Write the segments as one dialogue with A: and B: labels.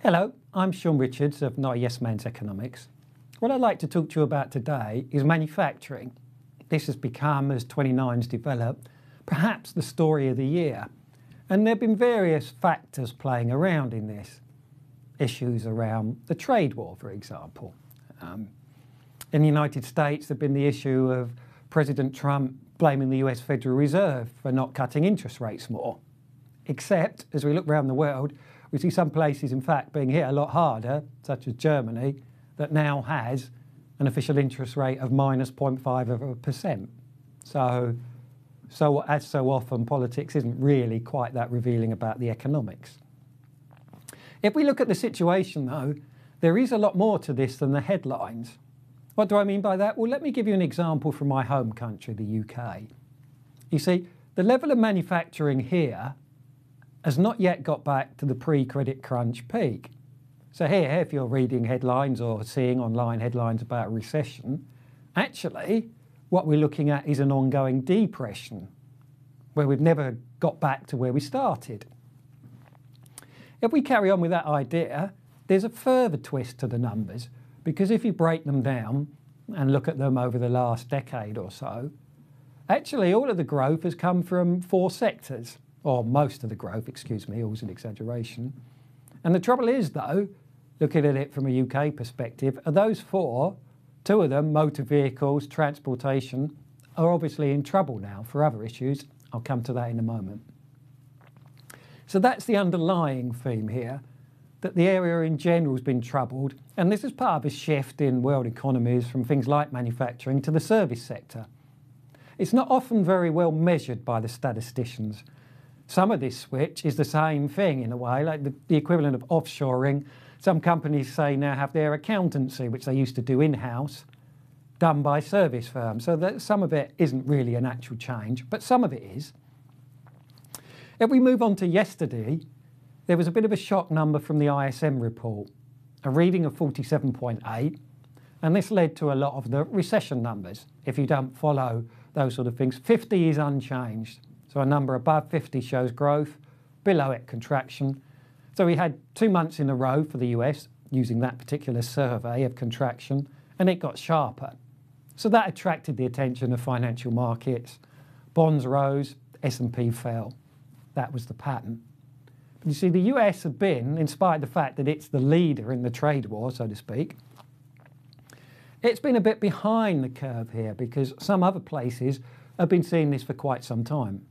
A: Hello, I'm Shaun Richards of Notayesmanseconomics. What I'd like to talk to you about today is manufacturing. This has become, as 29's developed, perhaps the story of the year. And there have been various factors playing around in this. Issues around the trade war, for example. In the United States, there have been the issue of President Trump blaming the US Federal Reserve for not cutting interest rates more. Except, as we look around the world, we see some places, in fact, being hit a lot harder, such as Germany, that now has an official interest rate of minus 0.5%. So as so often, politics isn't really quite that revealing about the economics. If we look at the situation, though, there is a lot more to this than the headlines. What do I mean by that? Well, let me give you an example from my home country, the UK. You see, the level of manufacturing here has not yet got back to the pre-credit crunch peak. So here, if you're reading headlines or seeing online headlines about a recession, actually what we're looking at is an ongoing depression where we've never got back to where we started. If we carry on with that idea, there's a further twist to the numbers, because if you break them down and look at them over the last decade or so, actually all of the growth has come from 4 sectors. Or most of the growth, excuse me, always an exaggeration. And the trouble is, though, looking at it from a UK perspective, of those 4, 2 of them, motor vehicles, transportation, are obviously in trouble now for other issues. I'll come to that in a moment. So that's the underlying theme here, that the area in general has been troubled, and this is part of a shift in world economies from things like manufacturing to the service sector. It's not often very well measured by the statisticians. Some of this switch is the same thing in a way, like the equivalent of offshoring. Some companies say now have their accountancy, which they used to do in-house, done by service firms. So that some of it isn't really an actual change, but some of it is. If we move on to yesterday, there was a bit of a shock number from the ISM report, a reading of 47.8, and this led to a lot of the recession numbers. If you don't follow those sort of things, 50 is unchanged. So a number above 50 shows growth, below it contraction. So we had 2 months in a row for the US using that particular survey of contraction, and it got sharper. So that attracted the attention of financial markets. Bonds rose, S&P fell. That was the pattern. But you see, the US had been, in spite of the fact that it's the leader in the trade war, so to speak, it's been a bit behind the curve here because some other places have been seeing this for quite some time.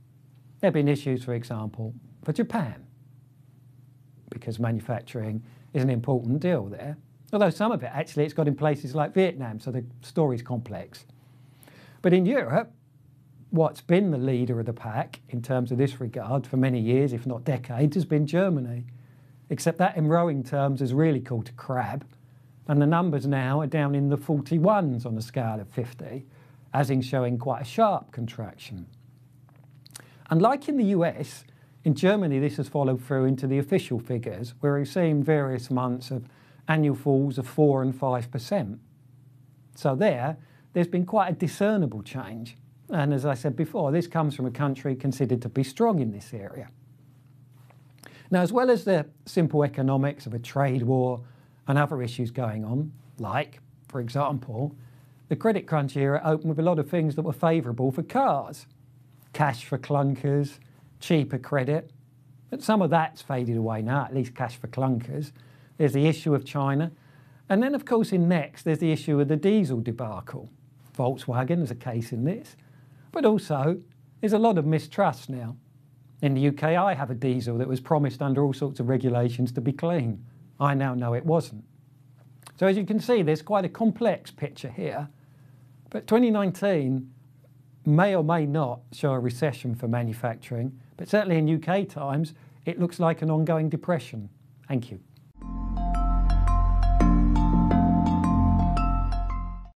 A: There have been issues, for example, for Japan, because manufacturing is an important deal there. Although some of it, actually, it's got in places like Vietnam, so the story's complex. But in Europe, what's been the leader of the pack in terms of this regard for many years, if not decades, has been Germany. Except that in rowing terms has really called a crab, and the numbers now are down in the 41s on a scale of 50, as in showing quite a sharp contraction. And like in the US, in Germany this has followed through into the official figures, where we've seen various months of annual falls of 4 and 5%. So there's been quite a discernible change. And as I said before, this comes from a country considered to be strong in this area. Now, as well as the simple economics of a trade war and other issues going on, like, for example, the credit crunch era opened with a lot of things that were favourable for cars. Cash for clunkers, cheaper credit. But some of that's faded away now, at least cash for clunkers. There's the issue of China. And then, of course, in next, there's the issue of the diesel debacle. Volkswagen is a case in this. But also, there's a lot of mistrust now. In the UK, I have a diesel that was promised under all sorts of regulations to be clean. I now know it wasn't. So as you can see, there's quite a complex picture here. But 2019 may or may not show a recession for manufacturing, but certainly in UK times, it looks like an ongoing depression. Thank you.